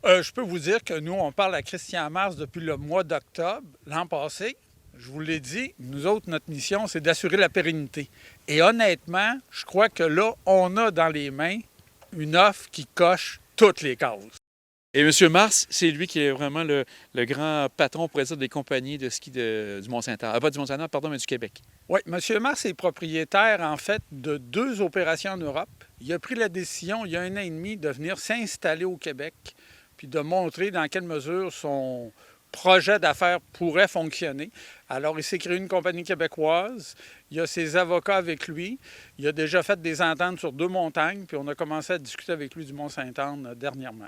Je peux vous dire que nous, on parle à Christian Mars depuis le mois d'octobre l'an passé. Je vous l'ai dit, nous autres, notre mission, c'est d'assurer la pérennité. Et honnêtement, je crois que là, on a dans les mains une offre qui coche toutes les cases. Et M. Mars, c'est lui qui est vraiment le grand patron, on pourrait dire, des compagnies de ski du Mont-Saint-Anne. Pas du Mont-Saint-Anne, pardon, mais du Québec. Oui, M. Mars est propriétaire, en fait, de 2 opérations en Europe. Il a pris la décision, il y a 1 an et demi, de venir s'installer au Québec, puis de montrer dans quelle mesure son projet d'affaires pourrait fonctionner. Alors, il s'est créé une compagnie québécoise. Il a ses avocats avec lui. Il a déjà fait des ententes sur 2 montagnes, puis on a commencé à discuter avec lui du Mont-Saint-Anne dernièrement.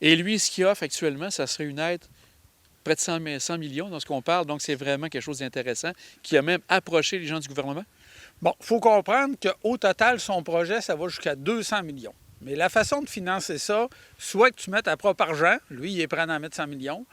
Et lui, ce qu'il offre actuellement, ça serait une aide près de 100 millions dans ce qu'on parle. Donc, c'est vraiment quelque chose d'intéressant qui a même approché les gens du gouvernement. Bon, il faut comprendre qu'au total, son projet, ça va jusqu'à 200 millions. Mais la façon de financer ça, soit que tu mettes à propre argent, lui, il est prêt à en mettre 100 millions.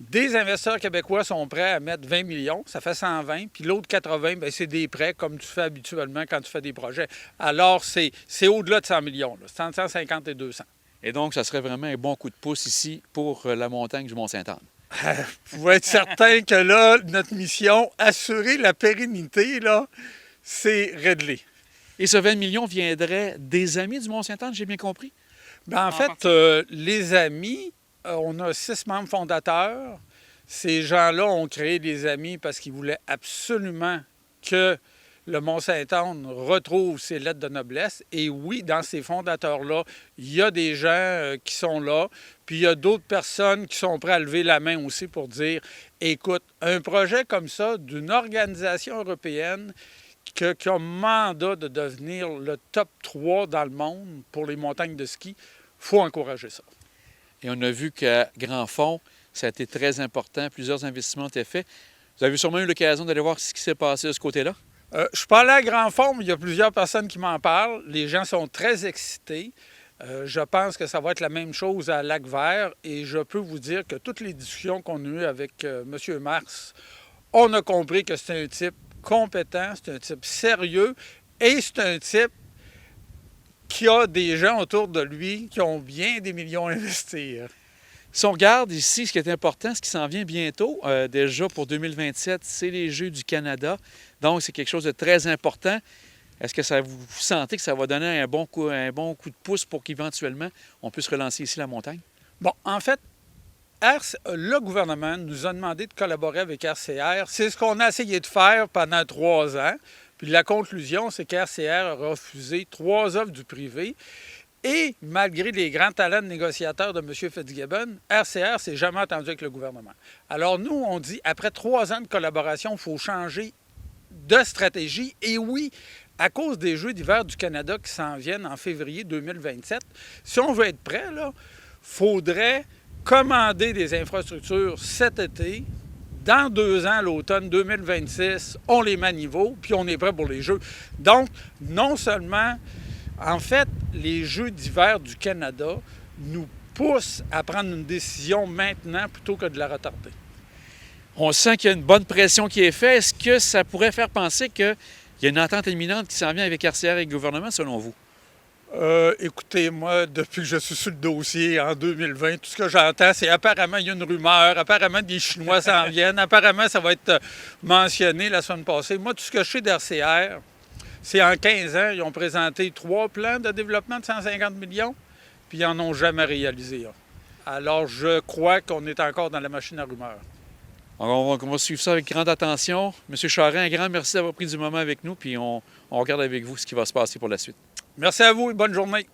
Des investisseurs québécois sont prêts à mettre 20 millions, ça fait 120, puis l'autre 80, bien, c'est des prêts comme tu fais habituellement quand tu fais des projets. Alors, c'est au-delà de 100 millions, là. C'est entre 150 et 200. Et donc, ça serait vraiment un bon coup de pouce ici pour la montagne du Mont-Saint-Anne. Vous pouvez être certain que là, notre mission, assurer la pérennité, là, c'est réglé. Et ce 20 millions viendrait des amis du Mont-Saint-Anne, j'ai bien compris? Bien, en fait, les amis, on a 6 membres fondateurs. Ces gens-là ont créé des amis parce qu'ils voulaient absolument que le Mont-Saint-Anne retrouve ses lettres de noblesse. Et oui, dans ces fondateurs-là, il y a des gens qui sont là, puis il y a d'autres personnes qui sont prêtes à lever la main aussi pour dire, écoute, un projet comme ça d'une organisation européenne qui a comme mandat de devenir le top 3 dans le monde pour les montagnes de ski, il faut encourager ça. Et on a vu qu'à Grand Fond, ça a été très important. Plusieurs investissements ont été faits. Vous avez sûrement eu l'occasion d'aller voir ce qui s'est passé de ce côté-là? Je ne suis pas allé à Grand Fond, mais il y a plusieurs personnes qui m'en parlent. Les gens sont très excités. Je pense que ça va être la même chose à Lac-Vert. Et je peux vous dire que toutes les discussions qu'on a eues avec M. Mars, on a compris que c'est un type compétent, c'est un type sérieux et c'est un type qui a des gens autour de lui qui ont bien des millions à investir. Si on regarde ici, ce qui est important, ce qui s'en vient bientôt, déjà pour 2027, c'est les Jeux du Canada. Donc, c'est quelque chose de très important. Est-ce que vous sentez que ça va donner un bon coup de pouce pour qu'éventuellement, on puisse relancer ici la montagne? Bon, en fait, le gouvernement nous a demandé de collaborer avec RCR. C'est ce qu'on a essayé de faire pendant 3 ans. Puis la conclusion, c'est qu'RCR a refusé 3 offres du privé. Et malgré les grands talents de négociateurs de M. Fitzgibbon, RCR ne s'est jamais entendu avec le gouvernement. Alors nous, on dit, après 3 ans de collaboration, il faut changer de stratégie. Et oui, à cause des Jeux d'hiver du Canada qui s'en viennent en février 2027, si on veut être prêt, il faudrait commander des infrastructures cet été. Dans 2 ans, l'automne 2026, on les met à niveau, puis on est prêt pour les Jeux. Donc, non seulement, en fait, les Jeux d'hiver du Canada nous poussent à prendre une décision maintenant plutôt que de la retarder. On sent qu'il y a une bonne pression qui est faite. Est-ce que ça pourrait faire penser qu'il y a une entente imminente qui s'en vient avec RCR et le gouvernement, selon vous? Écoutez, moi, depuis que je suis sur le dossier en 2020, tout ce que j'entends, c'est apparemment il y a une rumeur, apparemment des Chinois s'en viennent, apparemment ça va être mentionné la semaine passée. Moi, tout ce que je sais d'RCR, c'est en 15 ans, ils ont présenté 3 plans de développement de 150 millions, puis ils n'en ont jamais réalisé un. Alors, je crois qu'on est encore dans la machine à rumeurs. On va suivre ça avec grande attention. M. Charest, un grand merci d'avoir pris du moment avec nous, puis on regarde avec vous ce qui va se passer pour la suite. Merci à vous et bonne journée.